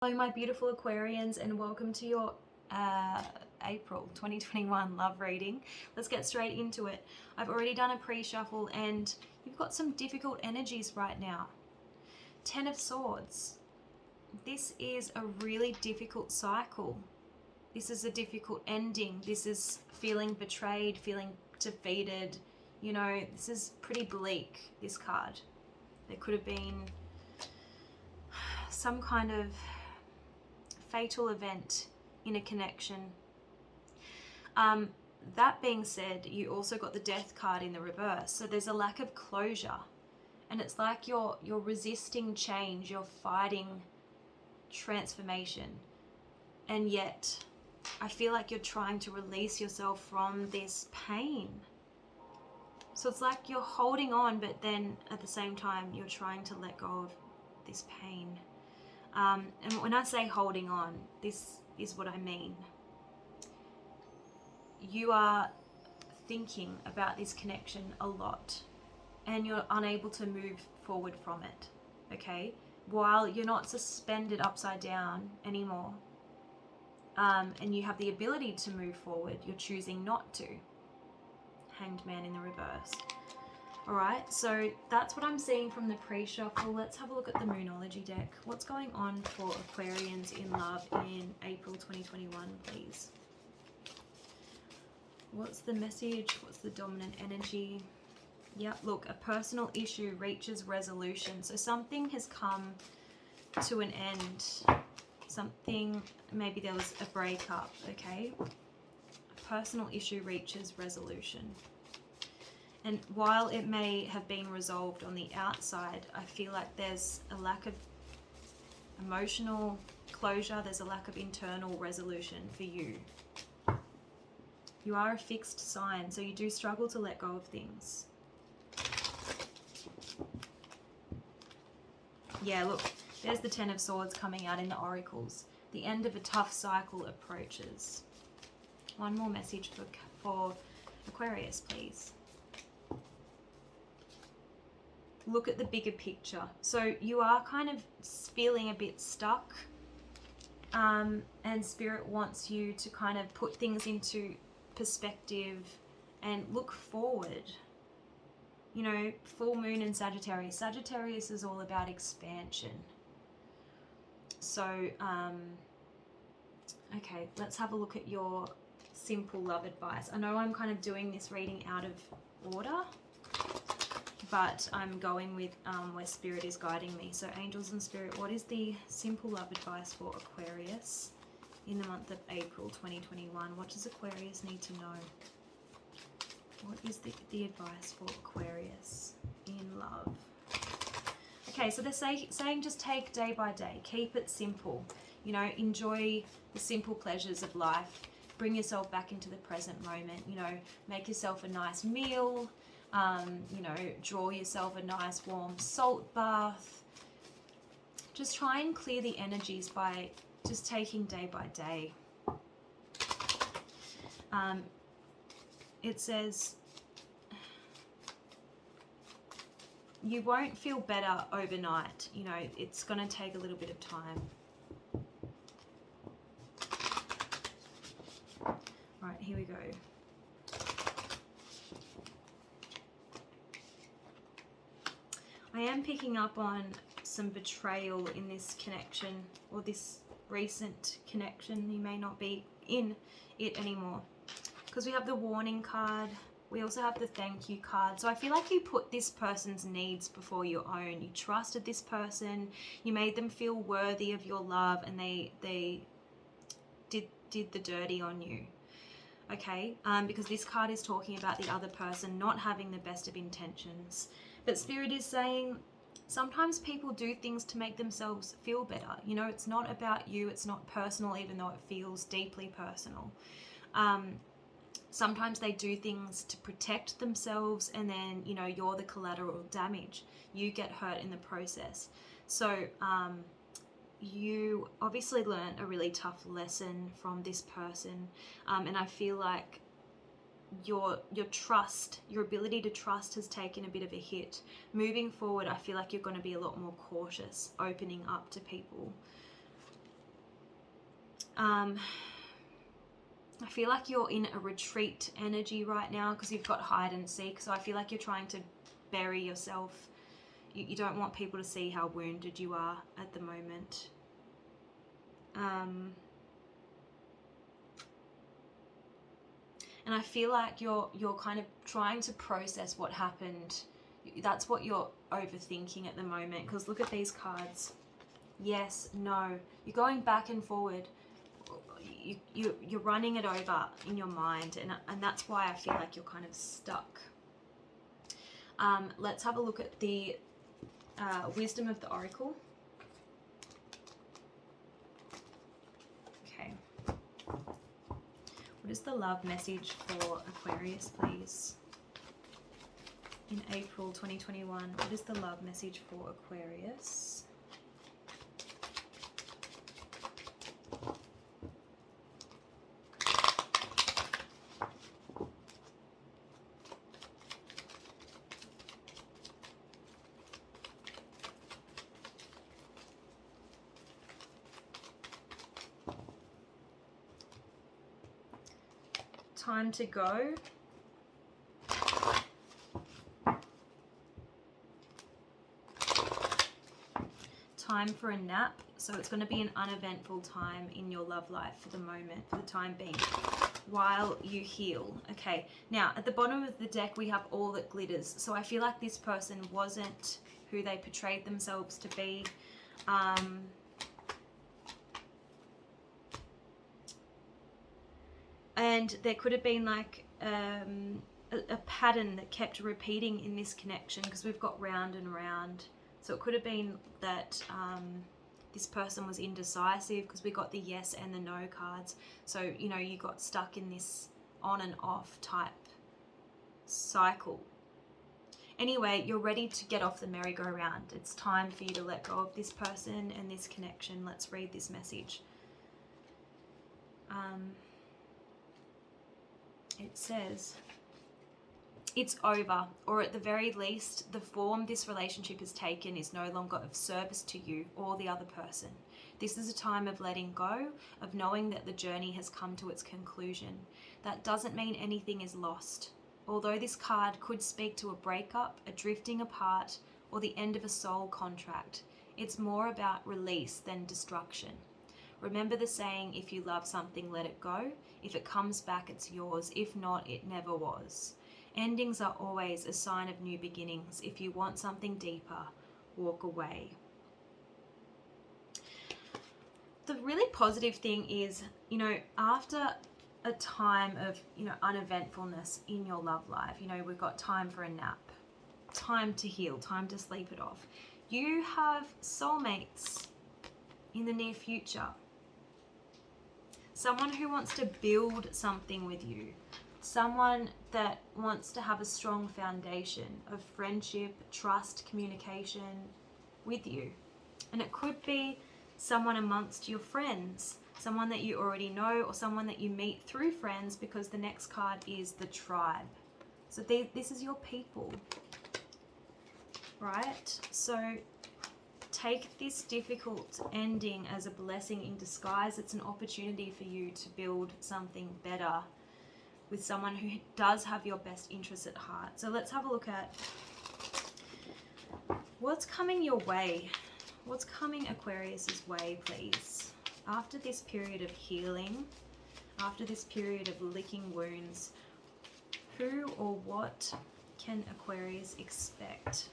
Hello my beautiful Aquarians, and welcome to your April 2021 love reading. Let's get straight into it. I've already done a pre-shuffle and you've got some difficult energies right now. 10 of Swords. This is a really difficult cycle. This is a difficult ending. This is feeling betrayed, feeling defeated. You know, this is pretty bleak, this card. There could have been some kind of fatal event in a connection. That being said, you also got the Death card in the reverse, so there's a lack of closure, and it's like you're resisting change, you're fighting transformation, and yet I feel like you're trying to release yourself from this pain. So it's like you're holding on, but then at the same time you're trying to let go of this pain. And when I say holding on, this is what I mean. You are thinking about this connection a lot and you're unable to move forward from it, okay? While you're not suspended upside down anymore, and you have the ability to move forward, you're choosing not to. Hanged Man in the reverse. Alright, so that's what I'm seeing from the pre-shuffle. Let's have a look at the Moonology deck. What's going on for Aquarians in love in April 2021, please? What's the message? What's the dominant energy? Yep, look, a personal issue reaches resolution. So something has come to an end. Something, maybe there was a breakup, okay? A personal issue reaches resolution. And while it may have been resolved on the outside, I feel like there's a lack of emotional closure, there's a lack of internal resolution for you. You are a fixed sign, so you do struggle to let go of things. Yeah, look, there's the 10 of Swords coming out in the oracles. The end of a tough cycle approaches. One more message for Aquarius, please. Look at the bigger picture. So you are kind of feeling a bit stuck, and Spirit wants you to kind of put things into perspective and look forward. You know, full moon in Sagittarius. Sagittarius is all about expansion. So, okay, let's have a look at your simple love advice. I know I'm kind of doing this reading out of order, but I'm going with where Spirit is guiding me. So angels and Spirit, what is the simple love advice for Aquarius in the month of April 2021? What does Aquarius need to know? What is the advice for Aquarius in love? Okay, so they're saying just take day by day. Keep it simple. You know, enjoy the simple pleasures of life. Bring yourself back into the present moment. You know, make yourself a nice meal. You know, draw yourself a nice warm salt bath. Just try and clear the energies by just taking day by day. It says you won't feel better overnight. You know, it's going to take a little bit of time. Right, here we go. I am picking up on some betrayal in this connection, or this recent connection. You may not be in it anymore, because we have the warning card. We also have the thank you card. So I feel like you put this person's needs before your own. You trusted this person. You made them feel worthy of your love, and they did the dirty on you. Okay, because this card is talking about the other person not having the best of intentions. But Spirit is saying sometimes people do things to make themselves feel better. You know, it's not about you. It's not personal, even though it feels deeply personal. Sometimes they do things to protect themselves, and then, you know, you're the collateral damage. You get hurt in the process. So you obviously learned a really tough lesson from this person, and I feel like your trust, your ability to trust has taken a bit of a hit. Moving forward, I feel like you're going to be a lot more cautious, opening up to people. I feel like you're in a retreat energy right now because you've got hide and seek. So I feel like you're trying to bury yourself. You don't want people to see how wounded you are at the moment. And I feel like you're kind of trying to process what happened. That's what you're overthinking at the moment, because look at these cards. Yes, no. You're going back and forward. You're running it over in your mind, and that's why I feel like you're kind of stuck. Let's have a look at the wisdom of the oracle. Okay. What is the love message for Aquarius, please? In April 2021, what is the love message for Aquarius? Time to go. Time for a nap. So it's going to be an uneventful time in your love life for the moment, for the time being, while you heal. Okay, now at the bottom of the deck we have all that glitters. So I feel like this person wasn't who they portrayed themselves to be. And there could have been like a pattern that kept repeating in this connection, because we've got round and round. So it could have been that this person was indecisive, because we got the yes and the no cards. So, you know, you got stuck in this on and off type cycle. Anyway, you're ready to get off the merry-go-round. It's time for you to let go of this person and this connection. Let's read this message. It says, it's over, or at the very least, the form this relationship has taken is no longer of service to you or the other person. This is a time of letting go, of knowing that the journey has come to its conclusion. That doesn't mean anything is lost. Although this card could speak to a breakup, a drifting apart, or the end of a soul contract, it's more about release than destruction. Remember the saying, if you love something, let it go. If it comes back, it's yours. If not, it never was. Endings are always a sign of new beginnings. If you want something deeper, walk away. The really positive thing is, you know, after a time of, you know, uneventfulness in your love life, you know, we've got time for a nap, time to heal, time to sleep it off. You have soulmates in the near future. Someone who wants to build something with you. Someone that wants to have a strong foundation of friendship, trust, communication with you. And it could be someone amongst your friends, someone that you already know, or someone that you meet through friends, because the next card is the tribe. So this is your people, right? So take this difficult ending as a blessing in disguise. It's an opportunity for you to build something better with someone who does have your best interests at heart. So let's have a look at what's coming your way. What's coming Aquarius's way, please? After this period of healing, after this period of licking wounds, who or what can Aquarius expect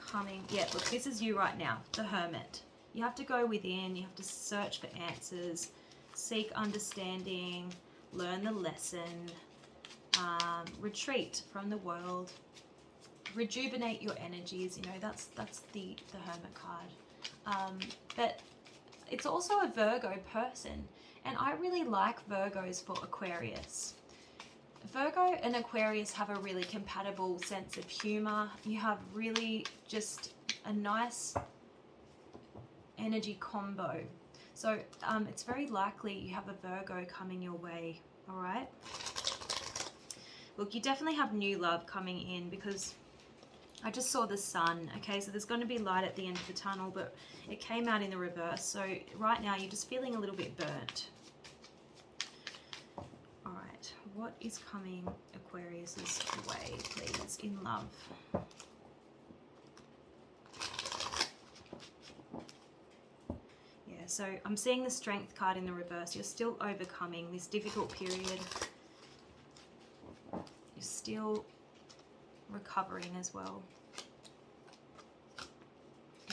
coming? Yeah, look, this is you right now, the Hermit. You have to go within, you have to search for answers, seek understanding, learn the lesson, retreat from the world, rejuvenate your energies. You know, that's the Hermit card. But it's also a Virgo person, and I really like Virgos for Aquarius. Virgo and Aquarius have a really compatible sense of humor. You have really just a nice energy combo. So it's very likely you have a Virgo coming your way, all right? Look, you definitely have new love coming in, because I just saw the sun, okay? So there's going to be light at the end of the tunnel, but it came out in the reverse. So right now you're just feeling a little bit burnt. what is coming Aquarius's way, please, in love? Yeah, so I'm seeing the Strength card in the reverse. You're still overcoming this difficult period. You're still recovering as well.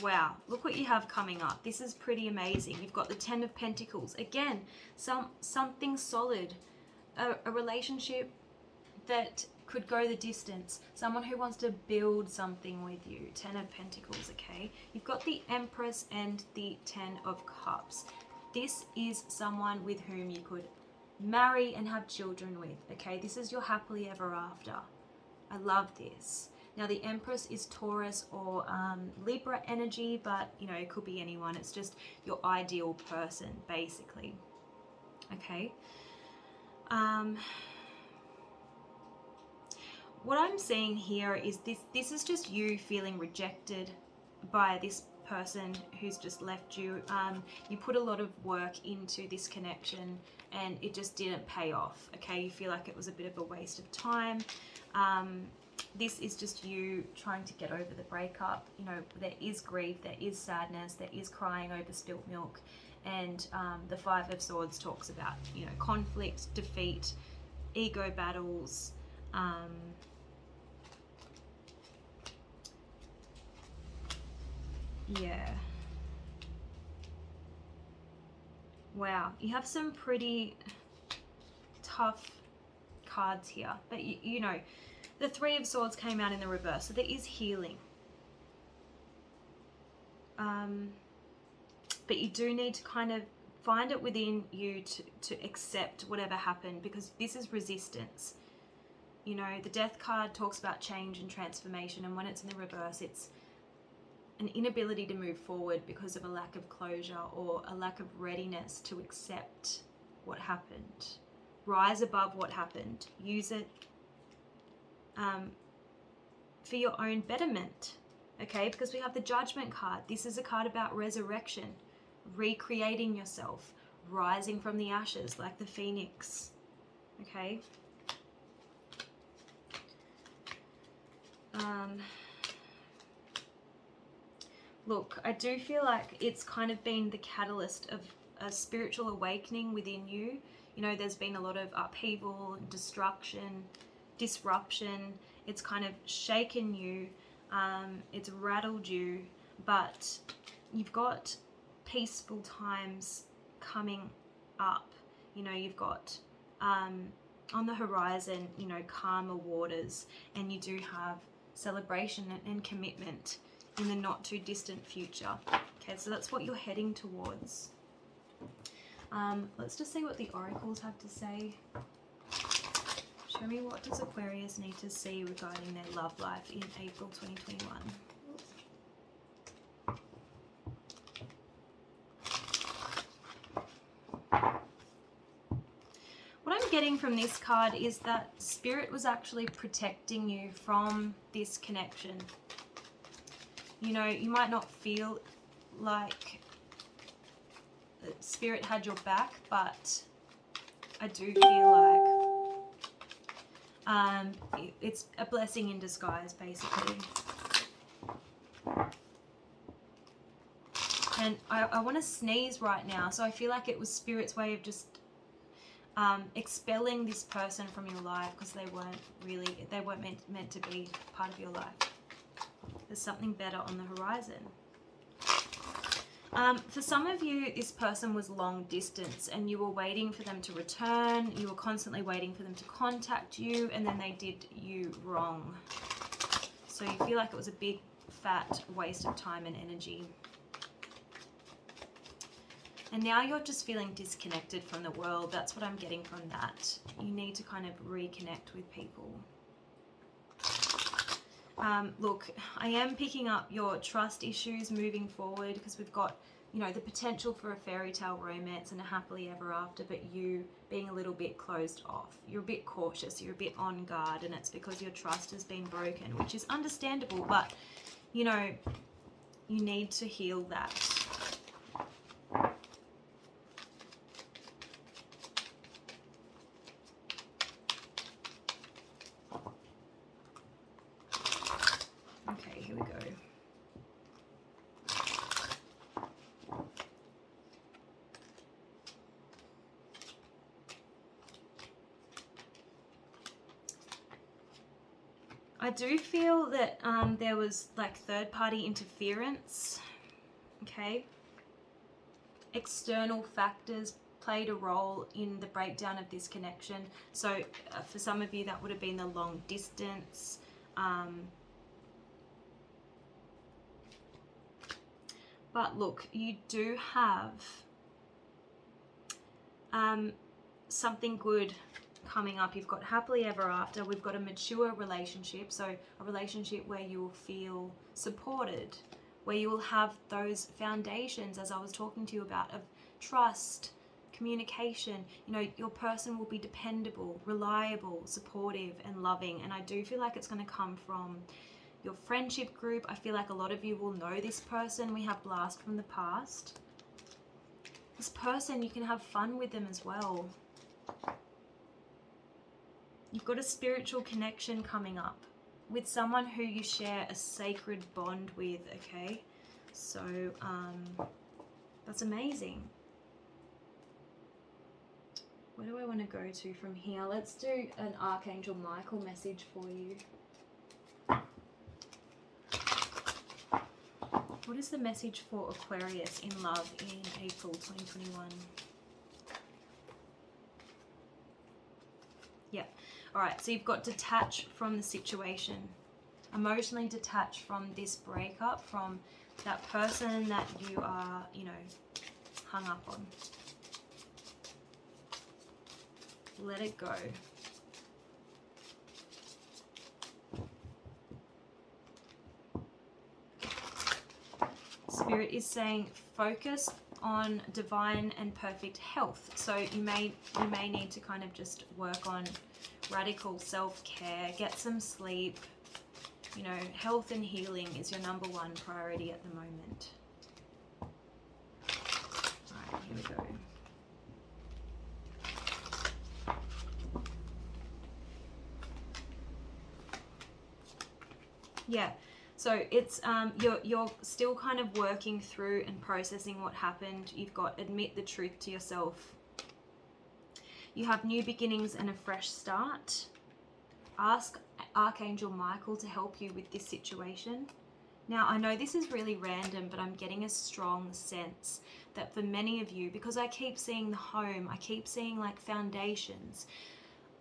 Wow, look what you have coming up. This is pretty amazing. You've got the Ten of Pentacles. Again, something solid. A relationship that could go the distance. Someone who wants to build something with you. Ten of Pentacles, okay? You've got the Empress and the Ten of Cups. This is someone with whom you could marry and have children with, okay? This is your happily ever after. I love this. Now the Empress is Taurus or Libra energy, but you know, it could be anyone. It's just your ideal person, basically. Okay. What I'm seeing here is this is just you feeling rejected by this person who's just left you. You put a lot of work into this connection and it just didn't pay off. Okay, you feel like it was a bit of a waste of time. This is just you trying to get over the breakup. You know, there is grief, there is sadness, there is crying over spilt milk. And the Five of Swords talks about, you know, conflict, defeat, ego battles. Yeah. Wow, you have some pretty tough cards here. But, you know, the Three of Swords came out in the reverse, so there is healing. But you do need to kind of find it within you to accept whatever happened, because this is resistance. You know, the Death card talks about change and transformation, and when it's in the reverse, it's an inability to move forward because of a lack of closure or a lack of readiness to accept what happened. Rise above what happened. Use it for your own betterment, okay? Because we have the Judgment card. This is a card about resurrection, recreating yourself, rising from the ashes like the phoenix, okay? Look, I do feel like it's kind of been the catalyst of a spiritual awakening within you. You know, there's been a lot of upheaval, destruction, disruption. It's kind of shaken you, it's rattled you, but you've got peaceful times coming up. You know, you've got on the horizon, you know, calmer waters, and you do have celebration and commitment in the not too distant future. Okay, so that's what you're heading towards. Let's just see what the oracles have to say. Show me, what does Aquarius need to see regarding their love life in April 2021? What I'm getting from this card is that Spirit was actually protecting you from this connection. You know, you might not feel like Spirit had your back, but I do feel like it's a blessing in disguise, basically. And I want to sneeze right now, so I feel like it was Spirit's way of just expelling this person from your life, because they weren't meant to be part of your life. There's something better on the horizon. For some of you, this person was long distance and you were waiting for them to return. You were constantly waiting for them to contact you, and then they did you wrong. So you feel like it was a big, fat waste of time and energy. And now you're just feeling disconnected from the world. That's what I'm getting from that. You need to kind of reconnect with people. Look, I am picking up your trust issues moving forward, because we've got, you know, the potential for a fairy tale romance and a happily ever after, but you being a little bit closed off. You're a bit cautious, you're a bit on guard, and it's because your trust has been broken, which is understandable, but, you know, you need to heal that. I do feel that there was like third-party interference, okay? External factors played a role in the breakdown of this connection. So for some of you, that would have been the long distance. But look, you do have something good coming up. You've got happily ever after. We've got a mature relationship, so a relationship where you will feel supported, where you will have those foundations, as I was talking to you about, of trust, communication. You know, your person will be dependable, reliable, supportive, and loving. And I do feel like it's going to come from your friendship group. I feel like a lot of you will know this person. We have blast from the past. This person, you can have fun with them as well. You've got a spiritual connection coming up with someone who you share a sacred bond with, okay? So, that's amazing. Where do I want to go to from here? Let's do an Archangel Michael message for you. What is the message for Aquarius in love in April 2021? Yeah. All right. So you've got detach from the situation. Emotionally detach from this breakup, from that person that you are, you know, hung up on. Let it go. Spirit is saying focus on divine and perfect health. So you may need to kind of just work on radical self-care, get some sleep. You know, health and healing is your number one priority at the moment. All right, here we go. Yeah. So it's you're still kind of working through and processing what happened. You've got admit the truth to yourself. You have new beginnings and a fresh start. Ask Archangel Michael to help you with this situation. Now, I know this is really random, but I'm getting a strong sense that for many of you, because I keep seeing the home, I keep seeing like foundations,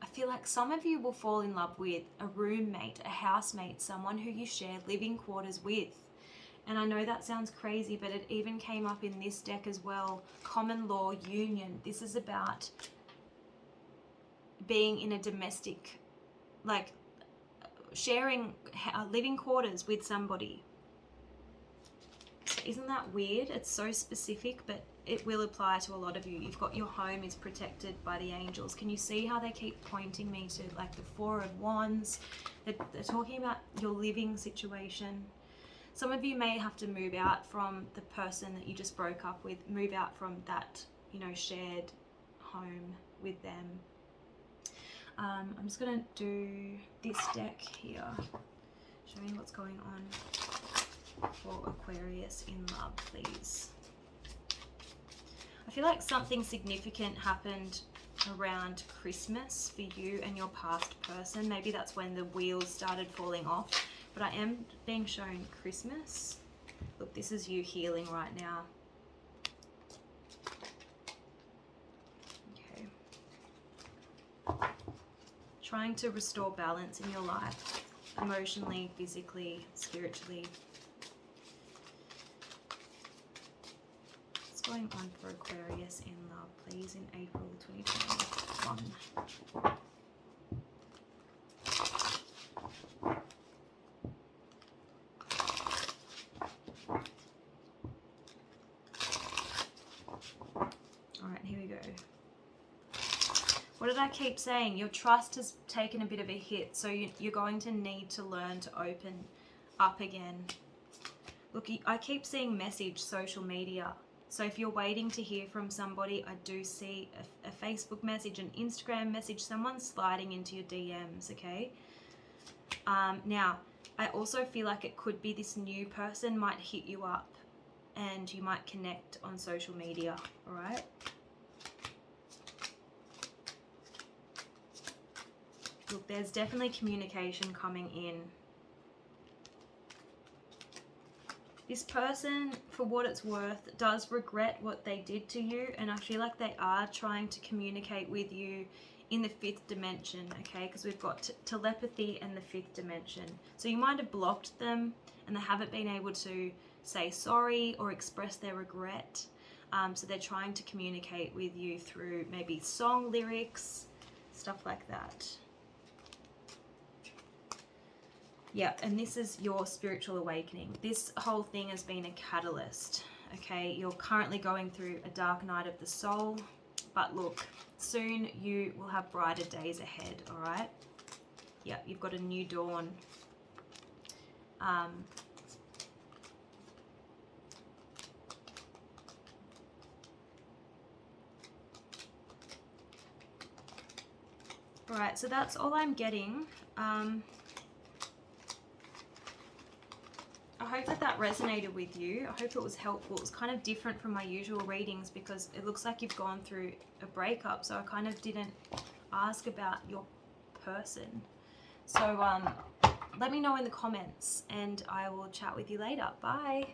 I feel like some of you will fall in love with a roommate, a housemate, someone who you share living quarters with. And I know that sounds crazy, but it even came up in this deck as well. Common law union. This is about being in a domestic, like sharing living quarters with somebody. Isn't that weird? It's so specific, but it will apply to a lot of you. You've got your home is protected by the angels. Can you see how they keep pointing me to like the Four of Wands? They're talking about your living situation. Some of you may have to move out from the person that you just broke up with, move out from that, you know, shared home with them. I'm just going to do this deck here. Show me what's going on for Aquarius in love, please. I feel like something significant happened around Christmas for you and your past person. Maybe that's when the wheels started falling off. But I am being shown Christmas. Look, this is you healing right now. Okay. Trying to restore balance in your life, emotionally, physically, spiritually. What's going on for Aquarius in love, please, in April 2021? What did I keep saying? Your trust has taken a bit of a hit, so you're going to need to learn to open up again. Look, I keep seeing message, social media. So if you're waiting to hear from somebody, I do see a Facebook message, an Instagram message, someone sliding into your DMs, okay? Now, I also feel like it could be this new person might hit you up and you might connect on social media, all right? Look, there's definitely communication coming in. This person, for what it's worth, does regret what they did to you, and I feel like they are trying to communicate with you in the 5th dimension, okay? Because we've got telepathy and the 5th dimension. So you might have blocked them and they haven't been able to say sorry or express their regret. So they're trying to communicate with you through maybe song lyrics, stuff like that. Yeah, and this is your spiritual awakening. This whole thing has been a catalyst, okay? You're currently going through a dark night of the soul, but look, soon you will have brighter days ahead, all right? Yeah, you've got a new dawn. All right, so that's all I'm getting. I hope that resonated with you. I hope it was helpful. It was kind of different from my usual readings because it looks like you've gone through a breakup, so I kind of didn't ask about your person. So let me know in the comments and I will chat with you later. Bye.